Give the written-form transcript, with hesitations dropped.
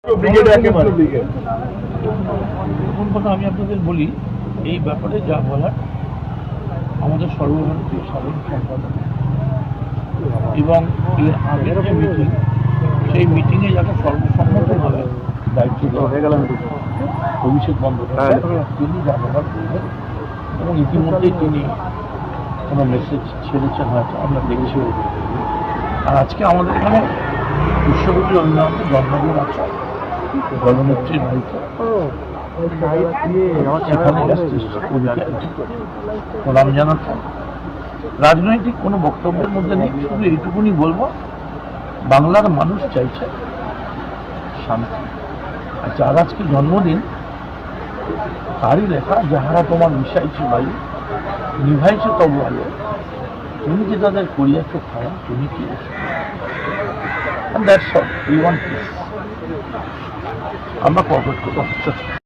প্রথম কথা আমি আপনাদের বলি, এই ব্যাপারে যা বলার আমাদের সর্বভারতীয় সাধারণ সম্পাদক এবং এর আগের যে মিটিং, সেই মিটিংয়ে যাকে সর্বসম্মতভাবে দায়িত্ব দেওয়া হয়ে গেল অভিষেক বন্দ্যোপাধ্যায়, তিনি যা বলার করবেন এবং ইতিমধ্যেই তিনি কোনো মেসেজ ছেড়েছেন হয়তো আমরা দেখেছি। আর আজকে আমাদের এখানে বিশ্বকবি রবীন্দ্রনাথের জন্মদিন আছে, জননেত্রী বাড়িতে প্রণাম জানাতে রাজনৈতিক কোনো বক্তব্যের মধ্যে নেই। শুধু এইটুকুনি বলবো, বাংলার মানুষ চাইছে শান্তি। আর যার আজকে জন্মদিন তারই লেখা, যাহারা তোমার মিশাইছে বায়ু নিভাইছে তবু আলো, তুমি কি তাদের করিয়াছ খাওয়া, তুমি কি আমরা কর্পোরেট করবো।